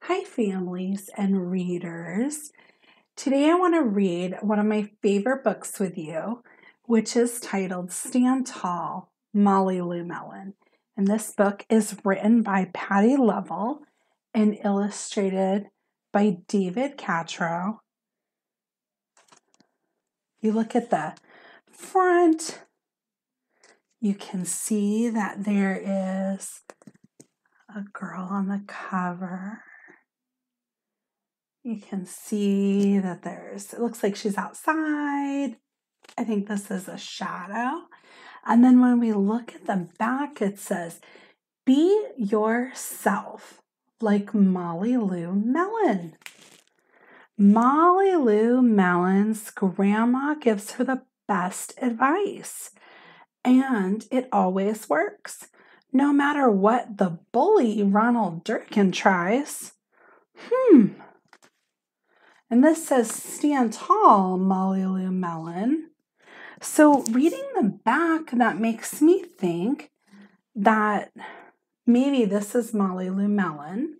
Hi, families and readers. Today I want to read one of my favorite books with you, which is titled Stand Tall, Molly Lou Melon. And this book is written by Patty Lovell and illustrated by David Catrow. You look at the front, you can see that there is a girl on the cover. You can see that it looks like she's outside. I think this is a shadow. And then when we look at the back, it says, be yourself, like Molly Lou Melon. Molly Lou Melon's grandma gives her the best advice, and it always works, no matter what the bully Ronald Durkin tries. And this says, stand tall, Molly Lou Melon. So reading the back, that makes me think that maybe this is Molly Lou Melon,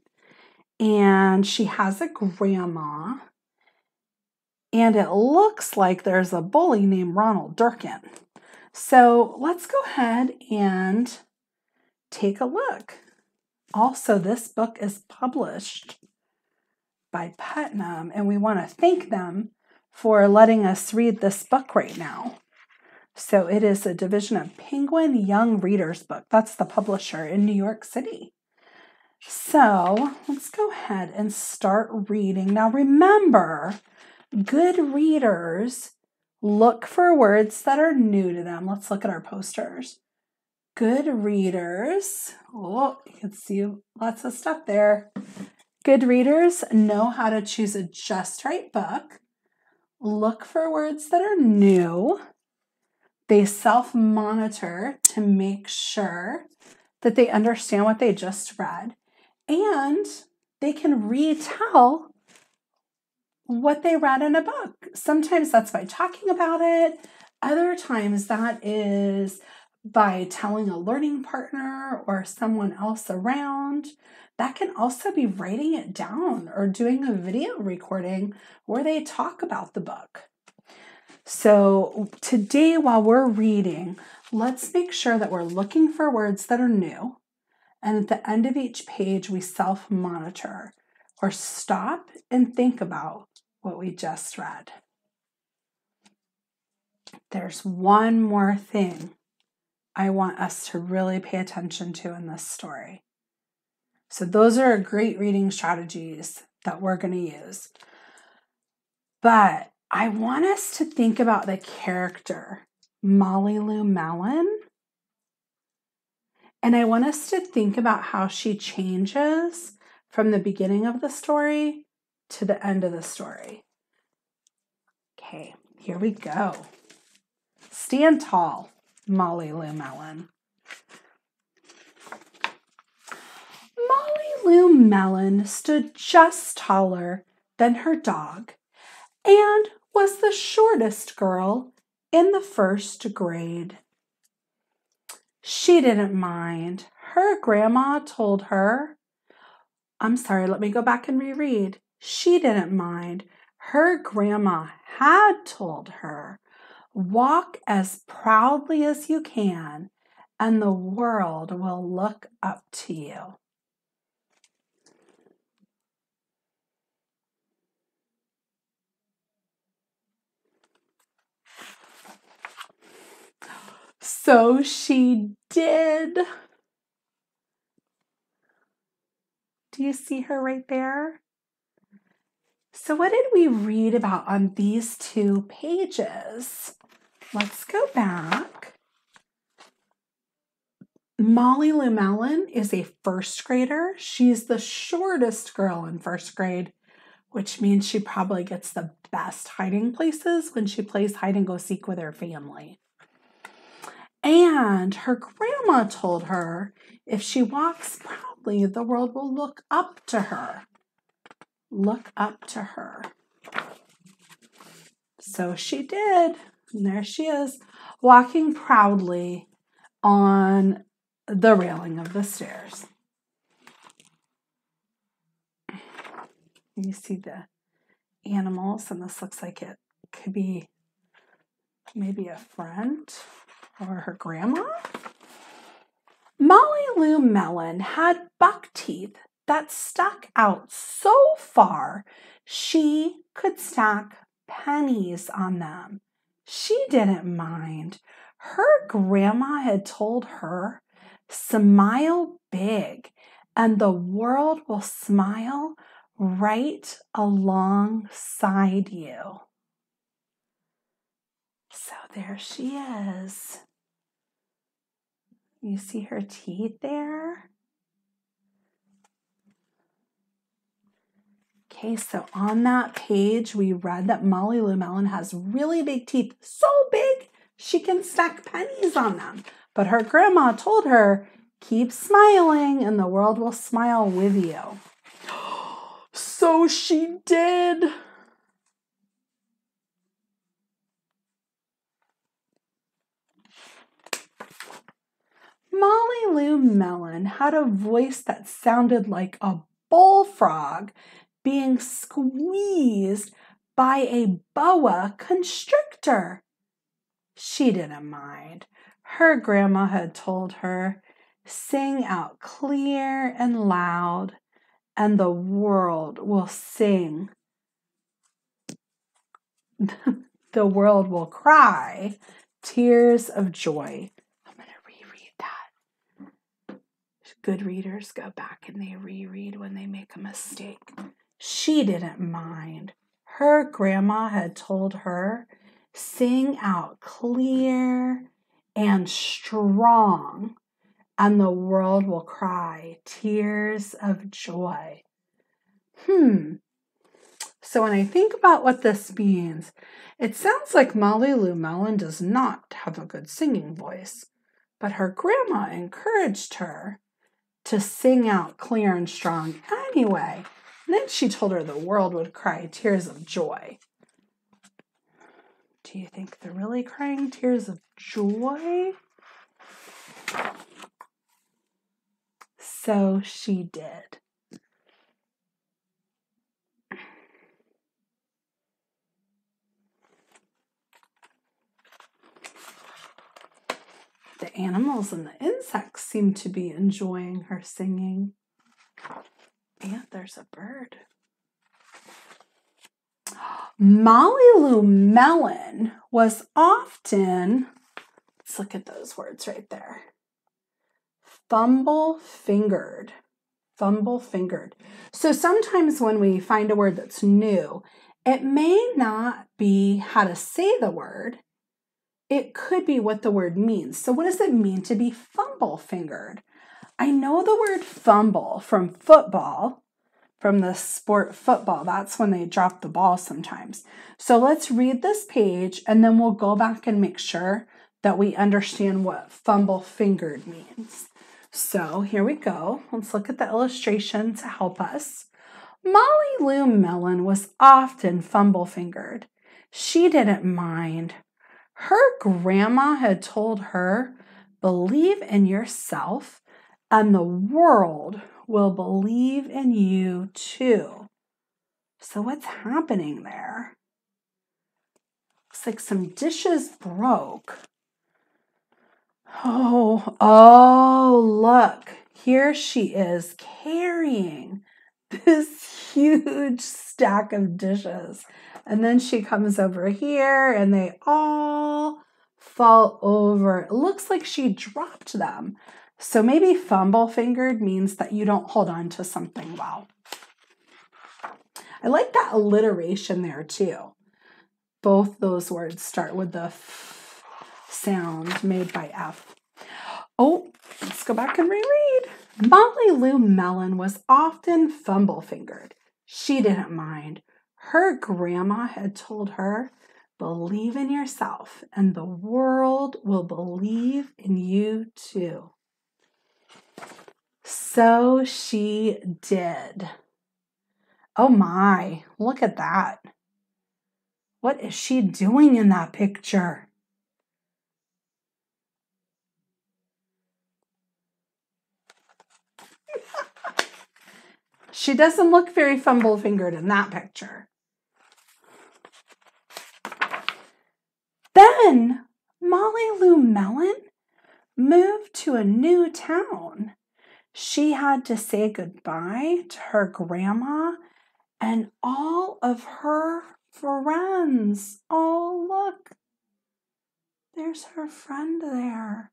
and she has a grandma, and it looks like there's a bully named Ronald Durkin. So let's go ahead and take a look. Also, this book is published by Putnam, and we want to thank them for letting us read this book right now. So it is a division of Penguin Young Readers book. That's the publisher in New York City. So let's go ahead and start reading. Now remember, good readers look for words that are new to them. Let's look at our posters. Good readers, oh, you can see lots of stuff there. Good readers know how to choose a just right book, look for words that are new. They self-monitor to make sure that they understand what they just read, and they can retell what they read in a book. Sometimes that's by talking about it. Other times that is by telling a learning partner or someone else around. That can also be writing it down or doing a video recording where they talk about the book. So today, while we're reading, let's make sure that we're looking for words that are new. And at the end of each page, we self-monitor or stop and think about what we just read. There's one more thing I want us to really pay attention to in this story. So those are great reading strategies that we're going to use. But I want us to think about the character, Molly Lou Melon. And I want us to think about how she changes from the beginning of the story to the end of the story. Okay, here we go. Stand tall, Molly Lou Melon. Molly Lou Melon stood just taller than her dog and was the shortest girl in the first grade. She didn't mind. Her grandma told her, let me go back and reread. She didn't mind. Her grandma had told her, walk as proudly as you can, and the world will look up to you. So she did. Do you see her right there? So what did we read about on these two pages? Let's go back. Molly Lou Melon is a first grader. She's the shortest girl in first grade, which means she probably gets the best hiding places when she plays hide and go seek with her family. And her grandma told her if she walks proudly, the world will look up to her. Look up to her. So she did. And there she is, walking proudly on the railing of the stairs. You see the animals, and this looks like it could be maybe a friend or her grandma. Molly Lou Melon had buck teeth that stuck out so far she could stack pennies on them. She didn't mind. Her grandma had told her, smile big, and the world will smile right alongside you. So there she is. You see her teeth there? Okay, so on that page, we read that Molly Lou Melon has really big teeth, so big she can stack pennies on them. But her grandma told her, keep smiling and the world will smile with you. So she did. Molly Lou Melon had a voice that sounded like a bullfrog being squeezed by a boa constrictor. She didn't mind. Her grandma had told her, sing out clear and loud, and the world will sing. The world will cry tears of joy. I'm going to reread that. Good readers go back and they reread when they make a mistake. She didn't mind. Her grandma had told her, sing out clear and strong, and the world will cry tears of joy. So when I think about what this means, it sounds like Molly Lou Melon does not have a good singing voice, but her grandma encouraged her to sing out clear and strong anyway. And then she told her the world would cry tears of joy. Do you think they're really crying tears of joy? So she did. The animals and the insects seem to be enjoying her singing. And there's a bird. Molly Lou Melon was often, let's look at those words right there, fumble-fingered. Fumble-fingered. So sometimes when we find a word that's new, it may not be how to say the word. It could be what the word means. So what does it mean to be fumble-fingered? I know the word fumble from football, from the sport football. That's when they drop the ball sometimes. So let's read this page and then we'll go back and make sure that we understand what fumble-fingered means. So here we go. Let's look at the illustration to help us. Molly Lou Melon was often fumble-fingered. She didn't mind. Her grandma had told her, believe in yourself and the world will believe in you too. So what's happening there? Looks like some dishes broke. Oh, look. Here she is carrying this huge stack of dishes. And then she comes over here and they all fall over. It looks like she dropped them. So maybe fumble-fingered means that you don't hold on to something well. I like that alliteration there too. Both those words start with the F sound made by F. Oh, let's go back and reread. Molly Lou Melon was often fumble-fingered. She didn't mind. Her grandma had told her, believe in yourself and the world will believe in you too. So she did. Oh my, look at that. What is she doing in that picture? she doesn't look very fumble-fingered in that picture. Then Molly Lou Melon moved to a new town. She had to say goodbye to her grandma and all of her friends. Oh, look, there's her friend there.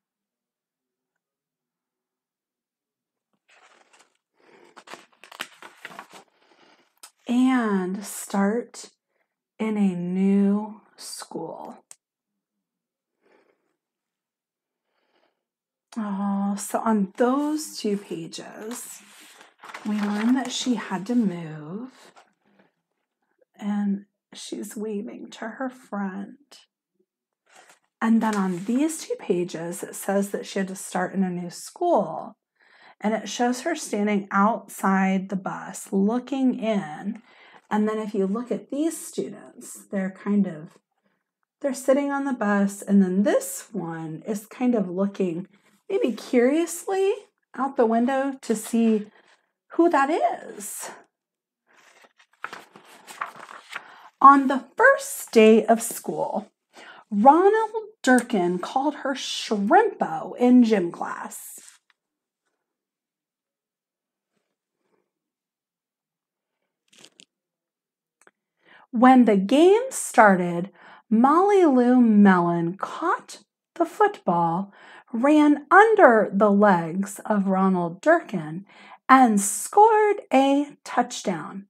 And start in a new school. Oh, so on those 2 pages, we learned that she had to move, and she's waving to her friend. And then on these 2 pages, it says that she had to start in a new school. And it shows her standing outside the bus, looking in. And then if you look at these students, they're sitting on the bus. And then this one is kind of looking maybe curiously out the window to see who that is. On the first day of school, Ronald Durkin called her Shrimpo in gym class. When the game started, Molly Lou Melon caught the football, ran under the legs of Ronald Durkin, and scored a touchdown.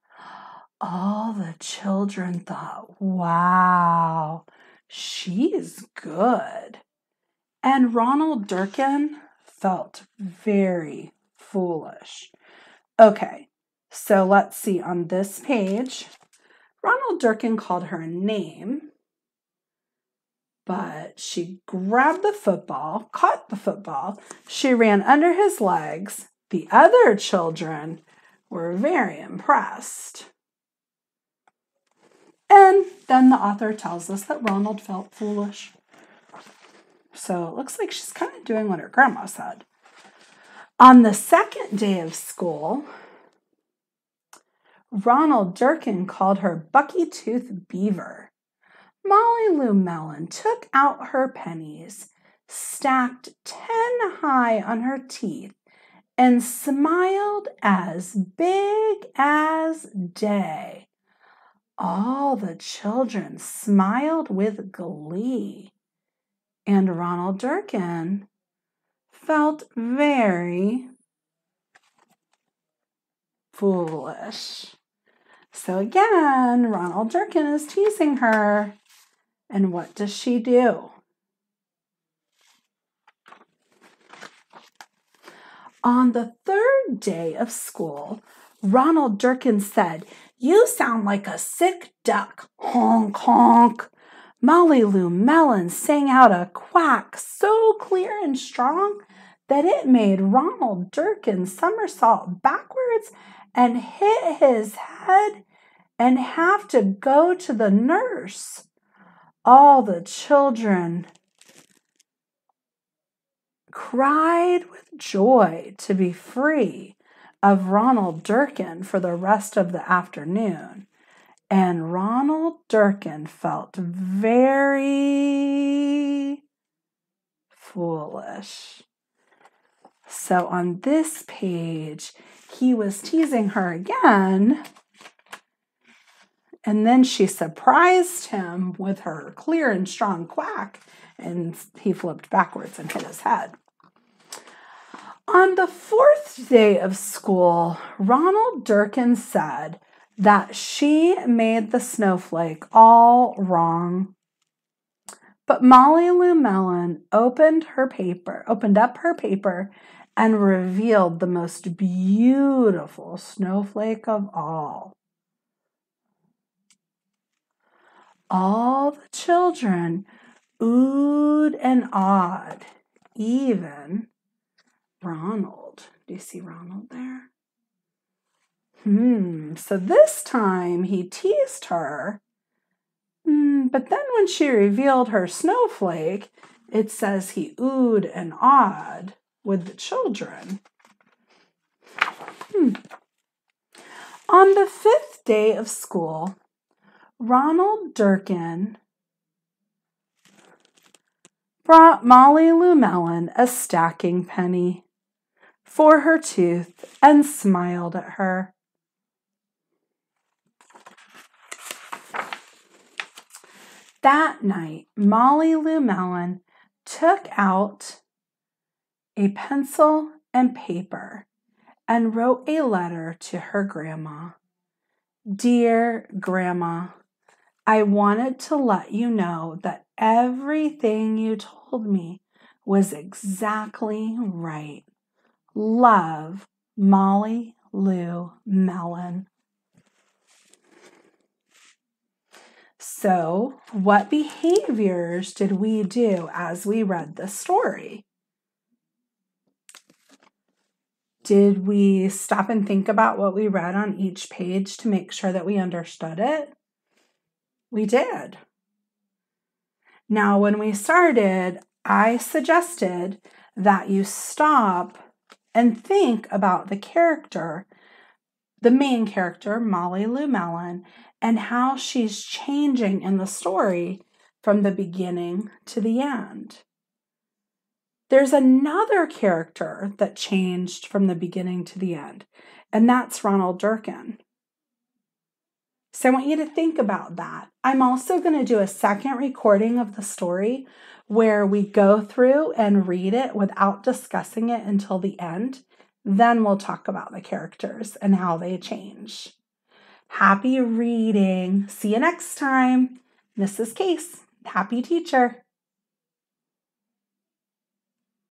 All the children thought, wow, she's good. And Ronald Durkin felt very foolish. Okay, so let's see on this page. Ronald Durkin called her a name, but she grabbed the football, caught the football. She ran under his legs. The other children were very impressed. And then the author tells us that Ronald felt foolish. So it looks like she's kind of doing what her grandma said. On the second day of school, Ronald Durkin called her Bucky-Tooth Beaver. Molly Lou Melon took out her pennies, stacked 10 high on her teeth, and smiled as big as day. All the children smiled with glee, and Ronald Durkin felt very foolish. So again, Ronald Durkin is teasing her. And what does she do? On the third day of school, Ronald Durkin said, "You sound like a sick duck, honk, honk." Molly Lou Melon sang out a quack so clear and strong that it made Ronald Durkin somersault backwards and hit his head and have to go to the nurse. All the children cried with joy to be free of Ronald Durkin for the rest of the afternoon. And Ronald Durkin felt very foolish. So on this page, he was teasing her again. And then she surprised him with her clear and strong quack, and he flipped backwards and hit his head. On the fourth day of school, Ronald Durkin said that she made the snowflake all wrong. But Molly Lou Melon opened up her paper and revealed the most beautiful snowflake of all. All the children oohed and awed, even Ronald. Do you see Ronald there? So this time he teased her, but then when she revealed her snowflake, it says he oohed and awed with the children. On the 5th day of school, Ronald Durkin brought Molly Lou Melon a stacking penny for her tooth and smiled at her. That night, Molly Lou Melon took out a pencil and paper and wrote a letter to her grandma. Dear Grandma, I wanted to let you know that everything you told me was exactly right. Love, Molly Lou Melon. So, what behaviors did we do as we read the story? Did we stop and think about what we read on each page to make sure that we understood it? We did. Now, when we started, I suggested that you stop and think about the character, the main character, Molly Lou Melon, and how she's changing in the story from the beginning to the end. There's another character that changed from the beginning to the end, and that's Ronald Durkin. So I want you to think about that. I'm also going to do a second recording of the story where we go through and read it without discussing it until the end. Then we'll talk about the characters and how they change. Happy reading. See you next time. Mrs. Case, happy teacher.